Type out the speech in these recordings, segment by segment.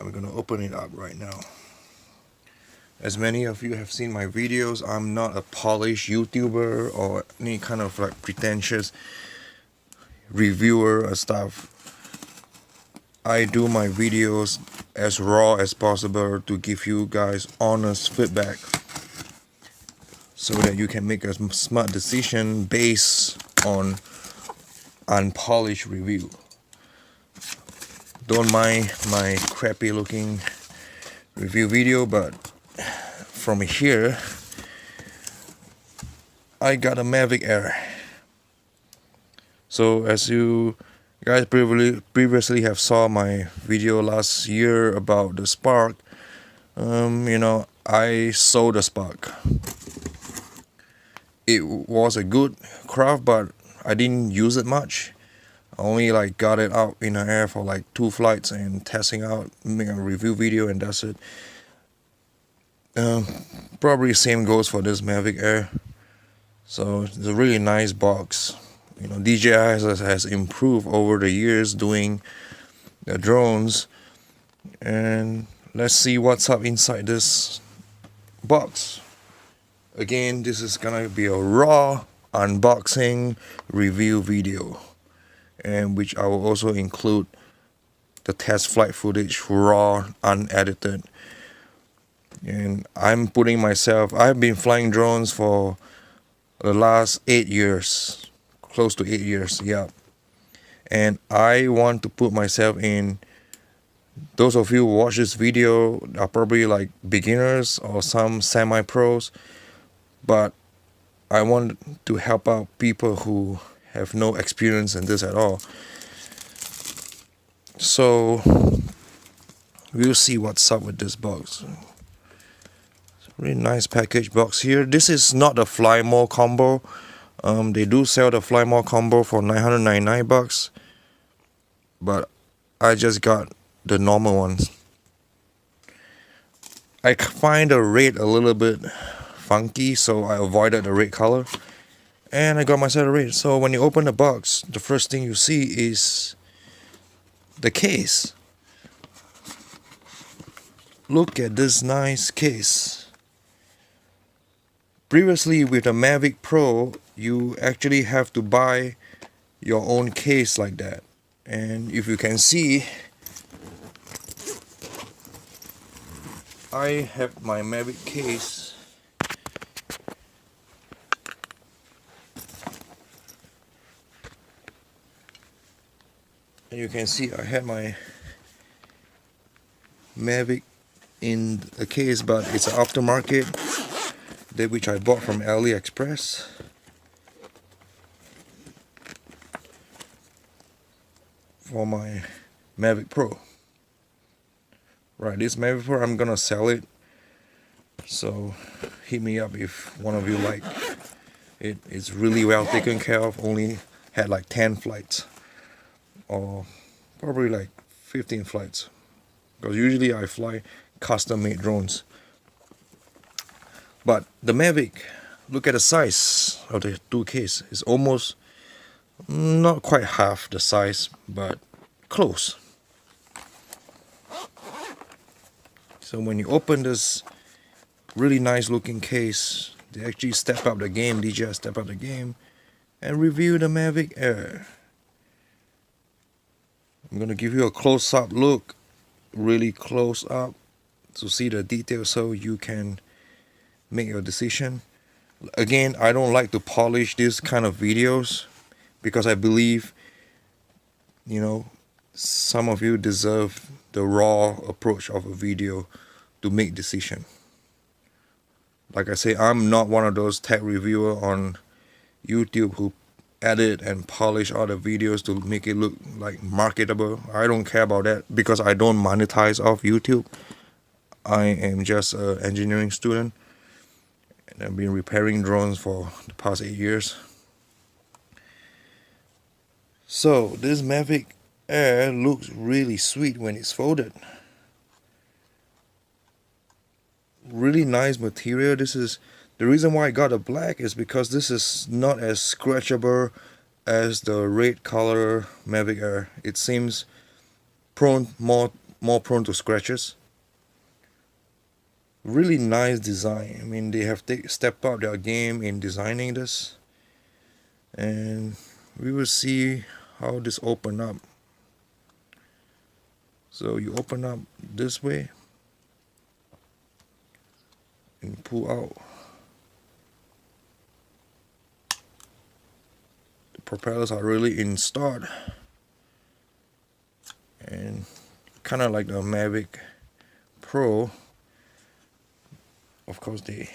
I'm gonna open it up right now. As many of you have seen my videos, I'm not a polished YouTuber or any kind of like pretentious reviewer or stuff. I do my videos as raw as possible to give you guys honest feedback so that you can make a smart decision based on unpolished review. Don't mind my crappy looking review video, but from here I got a Mavic Air. So as you guys previously have saw my video last year about the Spark, I sold the Spark. It was a good craft, but I didn't use it much. I only like got it out in the air for like 2 flights and testing out, make a review video, and that's it. Probably same goes for this Mavic Air. So it's a really nice box. DJI has improved over the years doing the drones, and let's see what's up inside this box. Again, this is gonna be a raw unboxing review video, and which I will also include the test flight footage, raw, unedited. And I've been flying drones for the last 8 years, close to 8 years, yeah. And I want to put myself in, those of you who watch this video are probably like beginners or some semi-pros, but I want to help out people who have no experience in this at all. So we'll see what's up with this box. It's a really nice package box here. This is not a Fly More combo. They do sell the Fly More combo for $999, but I just got the normal ones. I find the red a little bit funky, so I avoided the red color, and I got myself a red. So when you open the box, the first thing you see is the case. Look at this nice case. Previously with the Mavic Pro, you actually have to buy your own case like that. And if you can see, I have my Mavic case. And you can see I had my Mavic in a case, but it's an aftermarket, which I bought from AliExpress. For my Mavic Pro. Right, this Mavic Pro, I'm gonna sell it. So hit me up if one of you like it. It's really well taken care of. Only had like 10 flights. Or probably like 15 flights. Because usually I fly custom made drones. But the Mavic, look at the size of the two case. It's almost, not quite half the size, but close. So when you open this really nice looking case, they actually step up the game, DJI step up the game, and review the Mavic Air. I'm gonna give you a close-up look, really close up, to see the details so you can make your decision. Again, I don't like to polish this kind of videos because I believe, some of you deserve the raw approach of a video to make decision. Like I say, I'm not one of those tech reviewer on YouTube who edit and polish all the videos to make it look like marketable. I don't care about that because I don't monetize off YouTube. I am just an engineering student, and I've been repairing drones for the past 8 years. So this Mavic Air looks really sweet when it's folded. Really nice material. This is the reason why I got a black, is because this is not as scratchable as the red color Mavic Air. It seems prone more more prone to scratches. Really nice design. I mean, they have stepped up their game in designing this, and we will see how this open up. So you open up this way and pull out. The propellers are really installed, and kind of like the Mavic Pro. Of course, they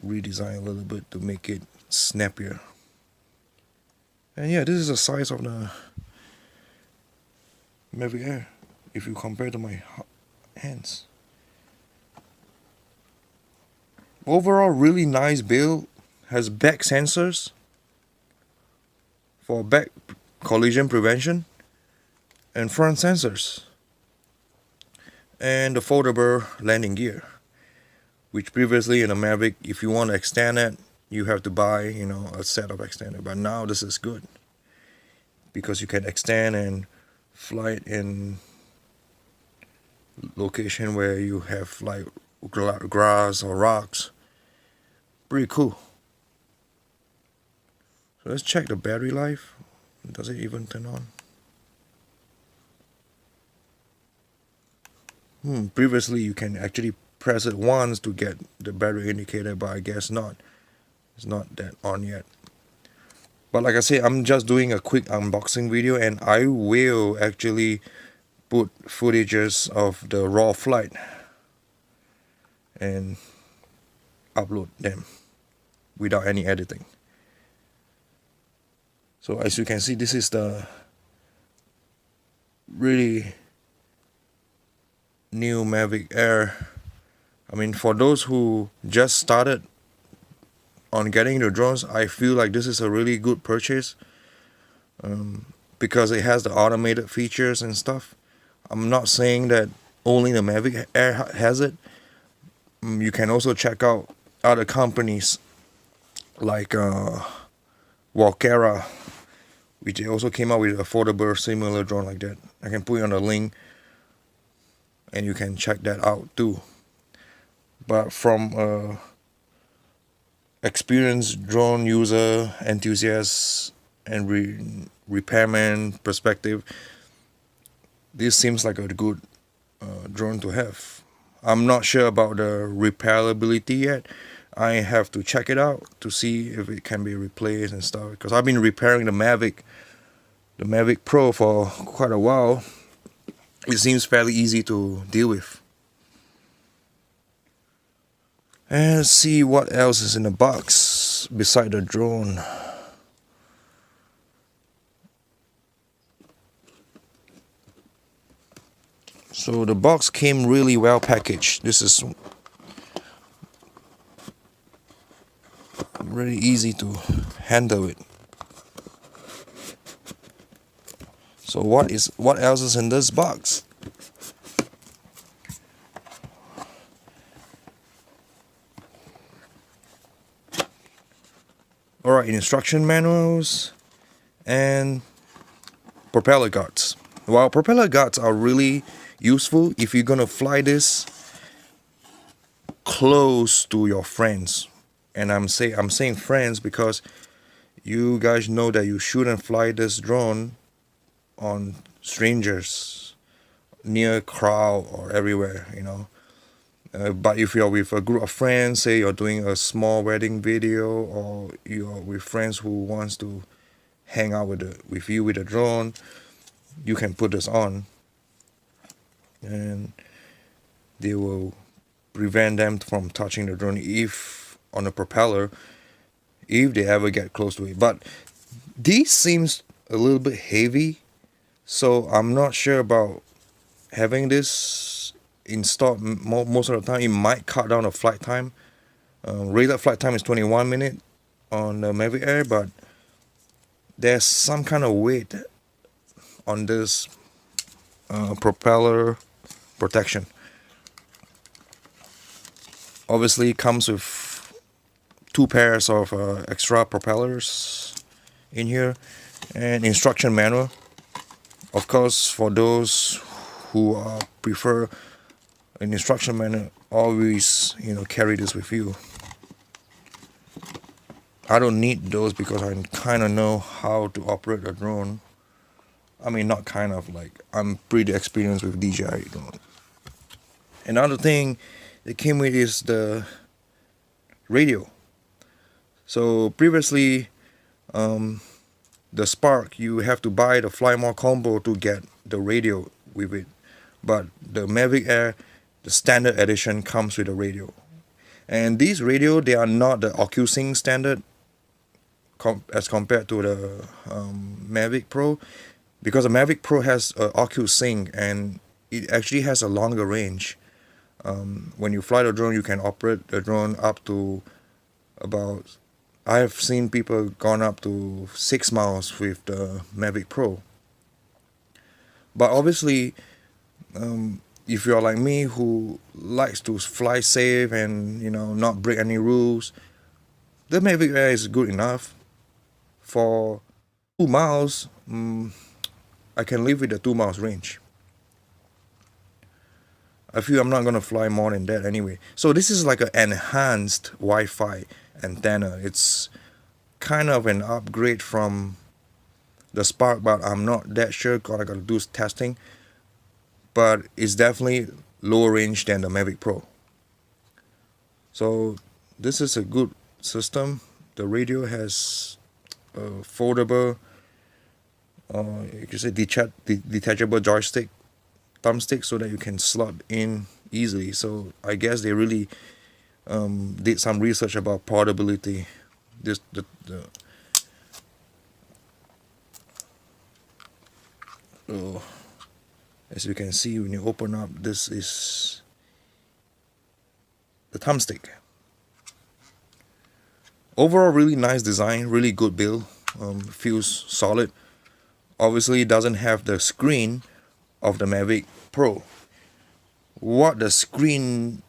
redesign a little bit to make it snappier. And yeah, this is the size of the Mavic Air if you compare to my hands. Overall, really nice build. Has back sensors for back collision prevention and front sensors, and the foldable landing gear, which previously in a Mavic, if you want to extend it, you have to buy, a set of extender. But now this is good because you can extend and fly it in location where you have like grass or rocks. Pretty cool. So let's check the battery life. Does it even turn on? Previously you can actually press it once to get the battery indicator, but I guess not. It's not that on yet. But like I say, I'm just doing a quick unboxing video, and I will actually put footages of the raw flight and upload them without any editing. So as you can see, this is the really new Mavic Air. I mean, for those who just started on getting the drones, I feel like this is a really good purchase because it has the automated features and stuff. I'm not saying that only the Mavic Air has it. You can also check out other companies like Walkera, which also came out with an affordable similar drone like that. I can put it on the link and you can check that out too. But from experienced drone user, enthusiast, and repairman perspective, this seems like a good drone to have. I'm not sure about the repairability yet. I have to check it out to see if it can be replaced and stuff, because I've been repairing the Mavic Pro for quite a while. It seems fairly easy to deal with. And let's see what else is in the box beside the drone. So the box came really well packaged. This is really easy to handle it. So what else is in this box? Alright, instruction manuals and propeller guards. Well, propeller guards are really useful if you're gonna fly this close to your friends. And I'm saying friends because you guys know that you shouldn't fly this drone on strangers, near crowd or everywhere, but if you're with a group of friends, say you're doing a small wedding video, or you're with friends who wants to hang out with you with a drone, you can put this on, and they will prevent them from touching the drone if on the propeller, if they ever get close to it. But this seems a little bit heavy, so I'm not sure about having this installed most of the time. It might cut down the flight time. Rated flight time is 21 minutes on the Mavic Air, but there's some kind of weight on this propeller protection. Obviously it comes with 2 pairs of extra propellers in here, and instruction manual. Of course, for those who prefer an instruction manual, always carry this with you. I don't need those because I kind of know how to operate a drone. I mean, not kind of, like, I'm pretty experienced with DJI drone. Another thing it came with is the radio. So previously, the Spark, you have to buy the Fly More combo to get the radio with it. But the Mavic Air, the standard edition, comes with a radio. And these radio, they are not the OcuSync standard as compared to the Mavic Pro, because the Mavic Pro has OcuSync and it actually has a longer range. When you fly the drone, you can operate the drone up to about, I have seen people gone up to 6 miles with the Mavic Pro. But obviously, if you're like me who likes to fly safe and not break any rules, the Mavic Air is good enough. For 2 miles, I can live with the 2 miles range. I feel I'm not gonna fly more than that anyway. So this is like an enhanced Wi-Fi antenna. It's kind of an upgrade from the Spark, but I'm not that sure because I gotta do testing. But it's definitely lower range than the Mavic Pro. So this is a good system. The radio has a foldable, you can say detachable joystick, thumbstick, so that you can slot in easily. So I guess they really did some research about portability. So, as you can see, when you open up, this is the thumbstick. Overall, really nice design, really good build. Feels solid. Obviously, it doesn't have the screen of the Mavic Pro. What the screen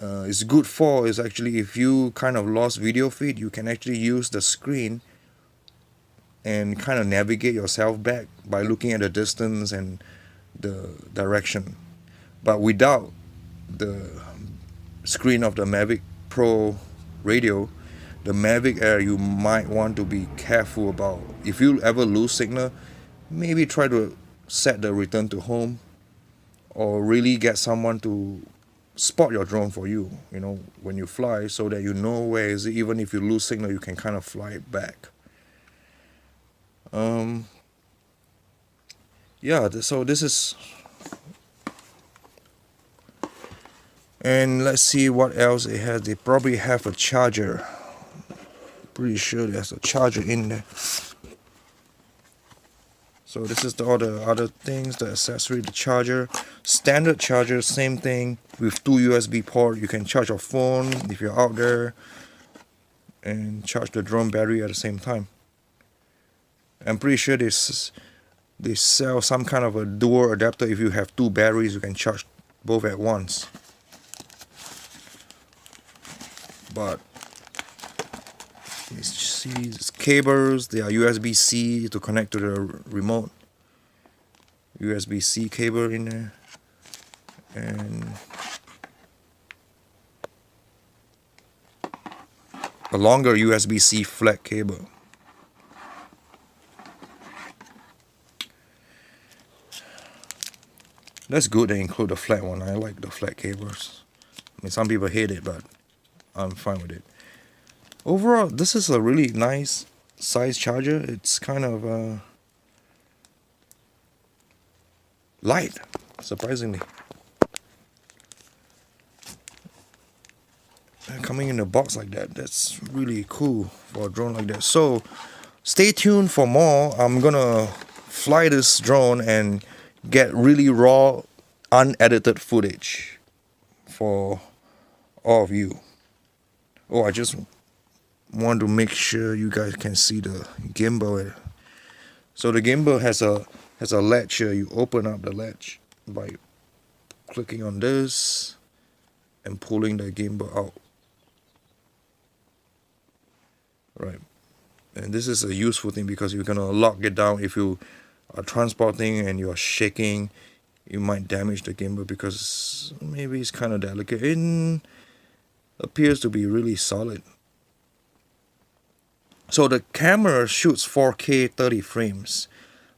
is good for is actually, if you kind of lost video feed, you can actually use the screen and kind of navigate yourself back by looking at the distance and the direction. But without the screen of the Mavic Pro radio, the Mavic Air, you might want to be careful about. If you ever lose signal, maybe try to set the return to home, or really get someone to spot your drone for you, when you fly, so that you know where is it. Even if you lose signal, you can kind of fly it back. Yeah, so this is, and let's see what else it has. They probably have a charger. Pretty sure there's a charger in there. So this is all the other things, the accessory, the charger, standard charger, same thing with 2 USB port. You can charge your phone if you're out there and charge the drone battery at the same time. I'm pretty sure they sell some kind of a dual adapter. If you have 2 batteries, you can charge both at once. But you see these cables, they are USB-C to connect to the remote. USB-C cable in there, and a longer USB-C flat cable. That's good they include the flat one. I like the flat cables. I mean, some people hate it, but I'm fine with it. Overall, this is a really nice size charger. It's kind of light, surprisingly. Coming in a box like that, that's really cool for a drone like that. So stay tuned for more. I'm gonna fly this drone and get really raw, unedited footage for all of you. Oh, I just want to make sure you guys can see the gimbal. So the gimbal has a latch here. You open up the latch by clicking on this and pulling the gimbal out. Right. And this is a useful thing because you're gonna lock it down if you are transporting and you're shaking. it might damage the gimbal because maybe it's kind of delicate. It appears to be really solid. So the camera shoots 4K 30 frames,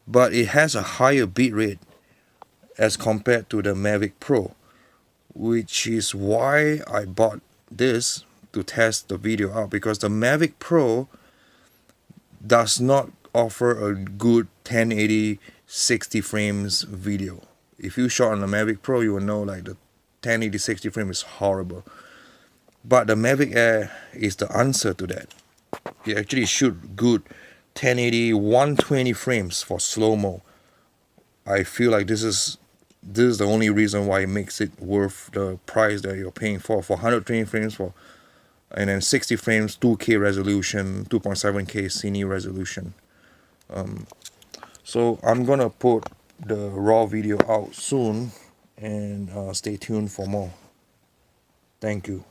but it has a higher bitrate as compared to the Mavic Pro, which is why I bought this to test the video out, because the Mavic Pro does not offer a good 1080 60 frames video. If you shot on the Mavic Pro, you will know like the 1080 60 frame is horrible. But the Mavic Air is the answer to that. It actually shoot good 1080 120 frames for slow-mo. I feel like this is the only reason why it makes it worth the price that you're paying for 120 frames for, and then 60 frames, 2K resolution, 2.7K cine resolution. So I'm gonna put the raw video out soon, and stay tuned for more. Thank you.